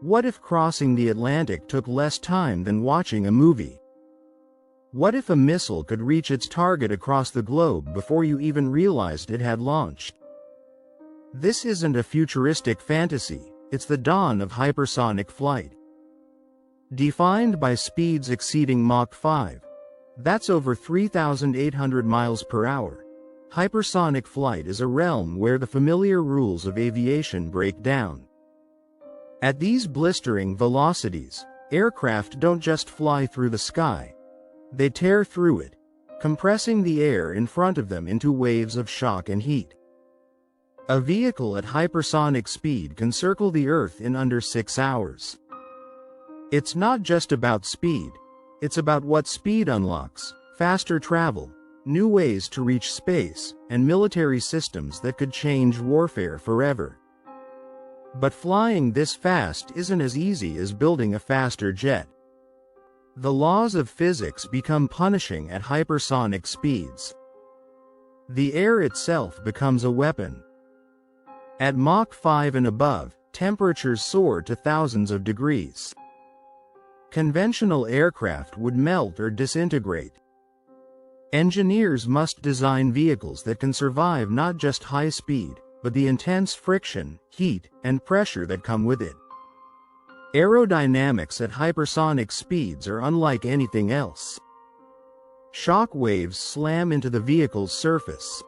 What if crossing the Atlantic took less time than watching a movie? What if a missile could reach its target across the globe before you even realized it had launched? This isn't a futuristic fantasy, it's the dawn of hypersonic flight. Defined by speeds exceeding Mach 5, that's over 3,800 miles per hour, hypersonic flight is a realm where the familiar rules of aviation break down. At these blistering velocities, aircraft don't just fly through the sky. They tear through it, compressing the air in front of them into waves of shock and heat. A vehicle at hypersonic speed can circle the Earth in under 6 hours. It's not just about speed, it's about what speed unlocks: faster travel, new ways to reach space, and military systems that could change warfare forever. But flying this fast isn't as easy as building a faster jet. The laws of physics become punishing at hypersonic speeds. The air itself becomes a weapon. At Mach 5 and above, temperatures soar to thousands of degrees. Conventional aircraft would melt or disintegrate. Engineers must design vehicles that can survive not just high speed, but the intense friction, heat, and pressure that come with it. Aerodynamics at hypersonic speeds are unlike anything else. Shock waves slam into the vehicle's surface.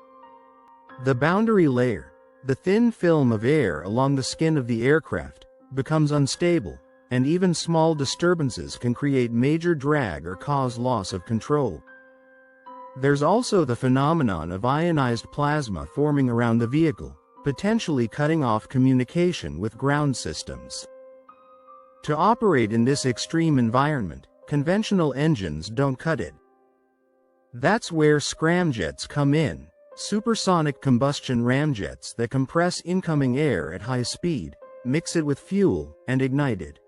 The boundary layer, the thin film of air along the skin of the aircraft, becomes unstable, and even small disturbances can create major drag or cause loss of control. There's also the phenomenon of ionized plasma forming around the vehicle, potentially cutting off communication with ground systems. To operate in this extreme environment, conventional engines don't cut it. That's where scramjets come in, supersonic combustion ramjets that compress incoming air at high speed, mix it with fuel, and ignite it,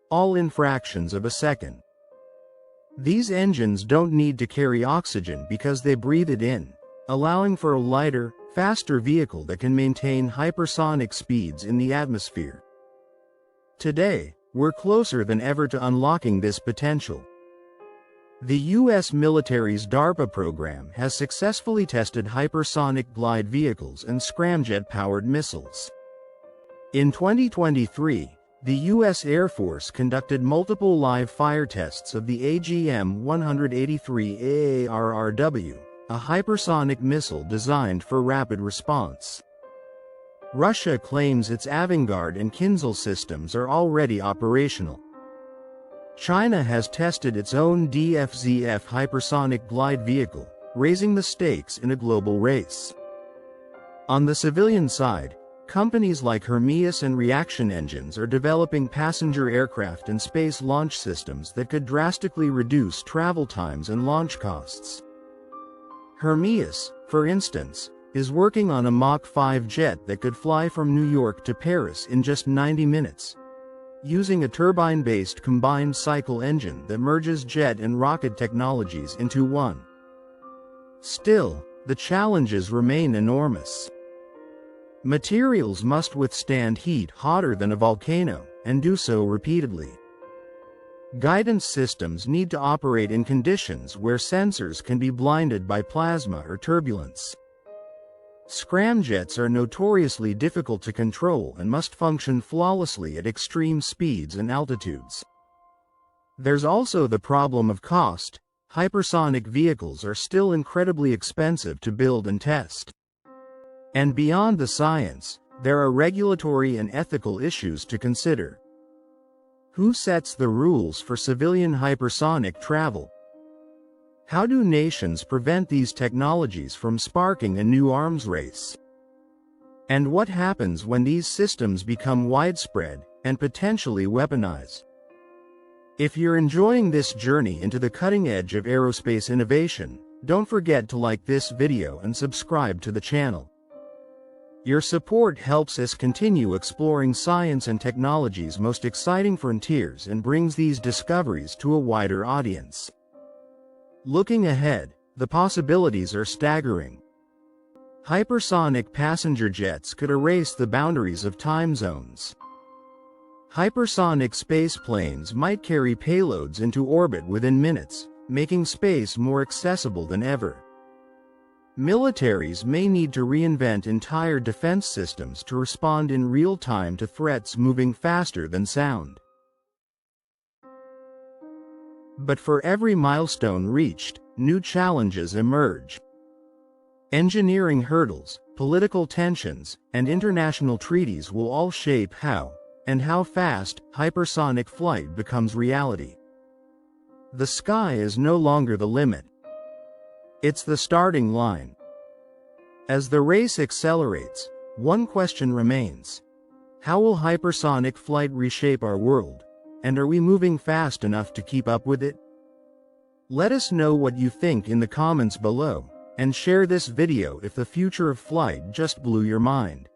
all in fractions of a second. These engines don't need to carry oxygen because they breathe it in, allowing for a lighter, faster vehicle that can maintain hypersonic speeds in the atmosphere. Today, we're closer than ever to unlocking this potential. The U.S. military's DARPA program has successfully tested hypersonic glide vehicles and scramjet-powered missiles. In 2023, the U.S. Air Force conducted multiple live fire tests of the AGM-183 AARRW, a hypersonic missile designed for rapid response. Russia claims its Avangard and Kinzhal systems are already operational. China has tested its own DFZF hypersonic glide vehicle, raising the stakes in a global race. On the civilian side, companies like Hermes and Reaction Engines are developing passenger aircraft and space launch systems that could drastically reduce travel times and launch costs. Hermes, for instance, is working on a Mach 5 jet that could fly from New York to Paris in just 90 minutes, using a turbine-based combined cycle engine that merges jet and rocket technologies into one. Still, the challenges remain enormous. Materials must withstand heat hotter than a volcano, and do so repeatedly. Guidance systems need to operate in conditions where sensors can be blinded by plasma or turbulence. Scramjets are notoriously difficult to control and must function flawlessly at extreme speeds and altitudes. There's also the problem of cost. Hypersonic vehicles are still incredibly expensive to build and test. And beyond the science, there are regulatory and ethical issues to consider. Who sets the rules for civilian hypersonic travel? How do nations prevent these technologies from sparking a new arms race? And what happens when these systems become widespread and potentially weaponized? If you're enjoying this journey into the cutting edge of aerospace innovation, don't forget to like this video and subscribe to the channel. Your support helps us continue exploring science and technology's most exciting frontiers and brings these discoveries to a wider audience. Looking ahead, the possibilities are staggering. Hypersonic passenger jets could erase the boundaries of time zones. Hypersonic spaceplanes might carry payloads into orbit within minutes, making space more accessible than ever. Militaries may need to reinvent entire defense systems to respond in real time to threats moving faster than sound. But for every milestone reached, new challenges emerge. Engineering hurdles, political tensions, and international treaties will all shape how fast hypersonic flight becomes reality. The sky is no longer the limit. It's the starting line. As the race accelerates, one question remains. How will hypersonic flight reshape our world? And are we moving fast enough to keep up with it? Let us know what you think in the comments below, and share this video if the future of flight just blew your mind.